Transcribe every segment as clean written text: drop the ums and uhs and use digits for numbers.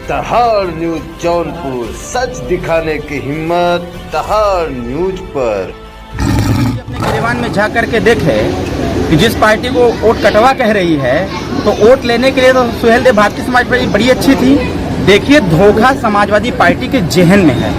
दहाड़ न्यूज जौनपुर, सच दिखाने की हिम्मत दहाड़ न्यूज पर। अपने गिरेबान में झांक करके देखे कि जिस पार्टी को वोट कटवा कह रही है तो वोट लेने के लिए तो सुहेलदेव भारतीय समाज पार्टी बड़ी अच्छी थी। देखिए, धोखा समाजवादी पार्टी के जेहन में है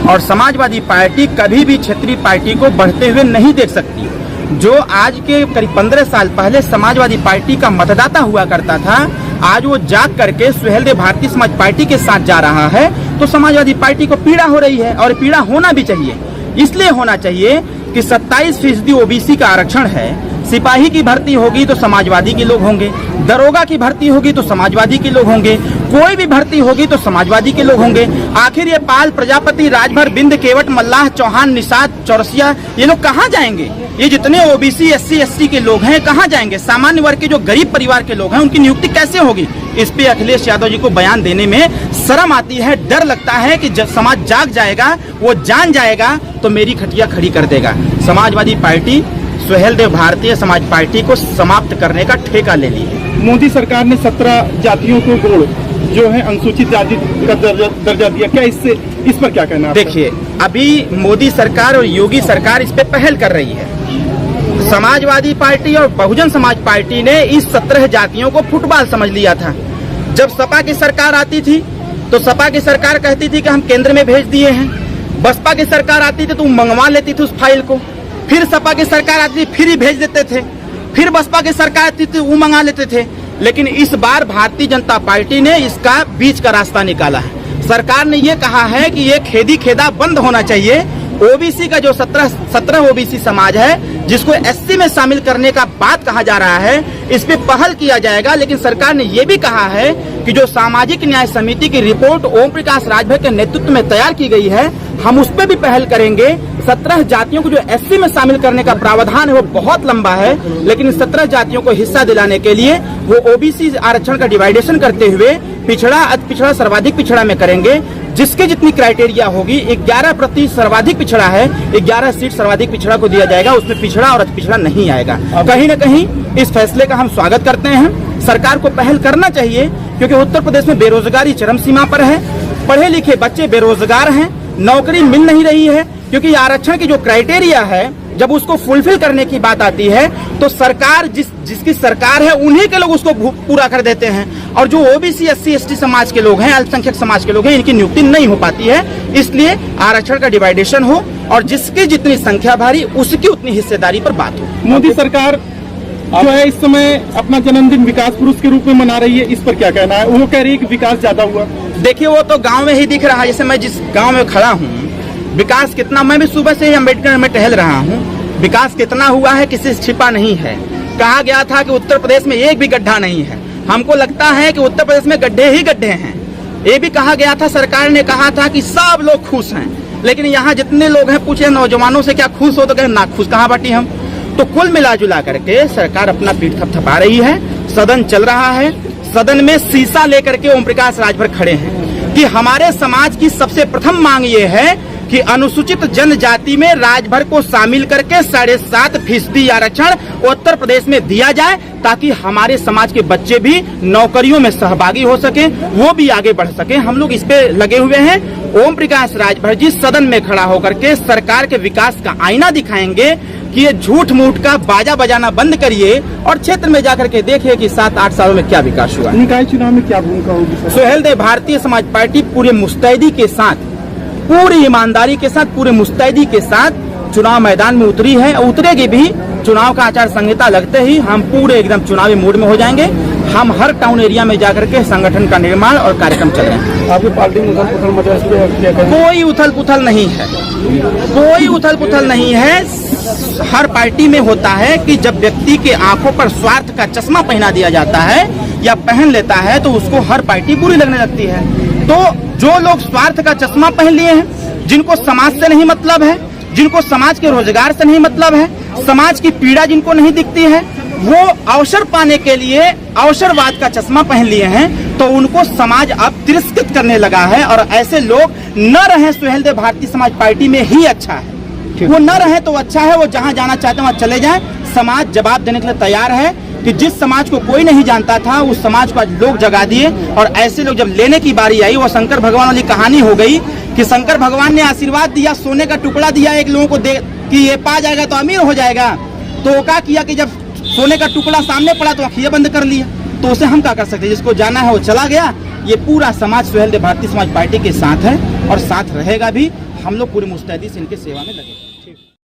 और समाजवादी पार्टी कभी भी क्षेत्रीय पार्टी को बढ़ते हुए नहीं देख सकती। जो आज के करीब 15 साल पहले समाजवादी पार्टी का मतदाता हुआ करता था, आज वो जाग करके सुहेलदेव भारतीय समाज पार्टी के साथ जा रहा है, तो समाजवादी पार्टी को पीड़ा हो रही है और पीड़ा होना भी चाहिए। इसलिए होना चाहिए कि 27% ओबीसी का आरक्षण है। सिपाही की भर्ती होगी तो समाजवादी के लोग होंगे, दरोगा की भर्ती होगी तो समाजवादी के लोग होंगे, कोई भी भर्ती होगी तो समाजवादी के लोग होंगे। आखिर ये पाल, प्रजापति, राजभर, बिंद, केवट, मल्लाह, चौहान, निषाद, चौरसिया, ये लोग कहाँ जाएंगे? ये जितने ओबीसी, SC, ST के लोग हैं कहाँ जाएंगे? सामान्य वर्ग के जो गरीब परिवार के लोग हैं उनकी नियुक्ति कैसे होगी? इस पे अखिलेश यादव जी को बयान देने में शर्म आती है। डर लगता है कि जब समाज जाग जाएगा, वो जान जाएगा तो मेरी खटिया खड़ी कर देगा। समाजवादी पार्टी सुहेलदेव भारतीय समाज पार्टी को समाप्त करने का ठेका ले ली है। मोदी सरकार ने 17 जातियों को गोड़ जो है अनुसूचित जाति का दर्जा दिया, क्या इस पर क्या कहना है? देखिए, अभी मोदी सरकार और योगी सरकार इस पे पहल कर रही है। समाजवादी पार्टी और बहुजन समाज पार्टी ने इस 17 जातियों को फुटबॉल समझ लिया था। जब सपा की सरकार आती थी तो सपा की सरकार कहती थी कि हम केंद्र में भेज दिए हैं। बसपा की सरकार आती थी तो मंगवा लेती थी उस फाइल को, फिर सपा की सरकार आती थी फिर ही भेज देते थे, फिर बसपा की सरकार आती थी वो मंगा लेते थे। लेकिन इस बार भारतीय जनता पार्टी ने इसका बीच का रास्ता निकाला है। सरकार ने ये कहा है कि ये खेदी खेदा बंद होना चाहिए। ओबीसी का जो 17 ओबीसी समाज है जिसको SC में शामिल करने का बात कहा जा रहा है, इस पे पहल किया जाएगा। लेकिन सरकार ने ये भी कहा है कि जो सामाजिक न्याय समिति की रिपोर्ट ओम प्रकाश राजभर के नेतृत्व में तैयार की गई है, हम उस पर भी पहल करेंगे। 17 जातियों को जो SC में शामिल करने का प्रावधान है वो बहुत लंबा है, लेकिन 17 जातियों को हिस्सा दिलाने के लिए वो ओबीसी आरक्षण का डिवाइडेशन करते हुए पिछड़ा, अति पिछड़ा, सर्वाधिक पिछड़ा में करेंगे। जिसके जितनी क्राइटेरिया होगी, 11% सर्वाधिक पिछड़ा है, 11 सीट सर्वाधिक पिछड़ा को दिया जाएगा, उसमें पिछड़ा और अति पिछड़ा नहीं आएगा। कहीं न कहीं इस फैसले का हम स्वागत करते हैं। सरकार को पहल करना चाहिए क्योंकि उत्तर प्रदेश में बेरोजगारी चरम सीमा पर है। पढ़े लिखे बच्चे बेरोजगार हैं, नौकरी मिल नहीं रही है क्योंकि आरक्षण की जो क्राइटेरिया है जब उसको फुलफिल करने की बात आती है तो सरकार जिसकी सरकार है उन्हीं के लोग उसको पूरा कर देते हैं, और जो ओबीसी, SC, ST समाज के लोग हैं, अल्पसंख्यक समाज के लोग हैं, इनकी नियुक्ति नहीं हो पाती है। इसलिए आरक्षण का डिवाइडेशन हो और जिसकी जितनी संख्या भारी उसकी उतनी हिस्सेदारी पर बात हो। मोदी सरकार जो है इस समय अपना जन्मदिन विकास पुरुष के रूप में मना रही है, इस पर क्या कहना है? वो कह रही है कि विकास ज्यादा हुआ। देखिए, वो तो गाँव में ही दिख रहा है। जैसे मैं जिस गाँव में खड़ा हूँ, विकास कितना, मैं भी सुबह से ही अम्बेडकर में टहल रहा हूँ, विकास कितना हुआ है किसी से छिपा नहीं है। कहा गया था कि उत्तर प्रदेश में एक भी गड्ढा नहीं है, हमको लगता है कि उत्तर प्रदेश में गड्ढे ही गड्ढे हैं। ये भी कहा गया था, सरकार ने कहा था कि सब लोग खुश हैं, लेकिन यहाँ जितने लोग हैं पूछे नौजवानों से क्या खुश हो तो कहे ना खुश, कहाँ बाटी हम। तो कुल मिला जुला करके सरकार अपना पीठ थपथपा रही है। सदन चल रहा है, सदन में शीशा लेकर के ओम प्रकाश राजभर खड़े हैं कि हमारे समाज की सबसे प्रथम मांग ये है कि अनुसूचित जनजाति में राजभर को शामिल करके 7.5% आरक्षण उत्तर प्रदेश में दिया जाए ताकि हमारे समाज के बच्चे भी नौकरियों में सहभागी हो सके, वो भी आगे बढ़ सके। हम लोग इस पे लगे हुए हैं। ओम प्रकाश राजभर जी सदन में खड़ा होकर के सरकार के विकास का आईना दिखाएंगे कि ये झूठ मूठ का बाजा बजाना बंद करिए और क्षेत्र में जाकर के देखिए कि 7-8 सालों में क्या विकास हुआ। निकाय चुनाव में क्या भूमिका होगी? सुहेलदेव भारतीय समाज पार्टी पूरे मुस्तैदी के साथ, पूरी ईमानदारी के साथ, पूरे मुस्तैदी के साथ चुनाव मैदान में उतरी है, उतरेगी भी। चुनाव का आचार संहिता लगते ही हम पूरे एकदम चुनावी मूड में हो जाएंगे। हम हर टाउन एरिया में जाकर के संगठन का निर्माण और कार्यक्रम चल रहे हैं। आपकी पार्टी में उथल पुथल मचा है? कोई उथल पुथल नहीं है, कोई उथल पुथल नहीं है। हर पार्टी में होता है कि जब व्यक्ति के आंखों पर स्वार्थ का चश्मा पहना दिया जाता है या पहन लेता है तो उसको हर पार्टी बुरी लगने लगती है। तो जो लोग स्वार्थ का चश्मा पहन लिए हैं, जिनको समाज से नहीं मतलब है, जिनको समाज के रोजगार से नहीं मतलब है, समाज की पीड़ा जिनको नहीं दिखती है, वो अवसर पाने के लिए अवसरवाद का चश्मा पहन लिए हैं, तो उनको समाज अब तिरस्कृत करने लगा है। और ऐसे लोग न रहे सुहेलदेव भारतीय समाज पार्टी में ही अच्छा है, वो न रहे तो अच्छा है। वो जहां जाना चाहते हैं वहां चले जाएं। समाज जवाब देने के लिए तैयार है। कि जिस समाज को कोई नहीं जानता था उस समाज को आज लोग जगा दिए। और ऐसे लोग जब लेने की बारी आई, वो शंकर भगवान वाली कहानी हो गई कि शंकर भगवान ने आशीर्वाद दिया, सोने का टुकड़ा दिया एक लोगों को दे कि ये पा जाएगा तो अमीर हो जाएगा। तो वो क्या किया कि जब सोने का टुकड़ा सामने पड़ा तो आँखें बंद कर लिया। तो उसे हम क्या कर सकते हैं? जिसको जाना है वो चला गया। ये पूरा समाज सुहेलदेव भारतीय समाज पार्टी के साथ है और साथ रहेगा भी। हम लोग पूरी मुस्तैदी से इनके सेवा में लगे।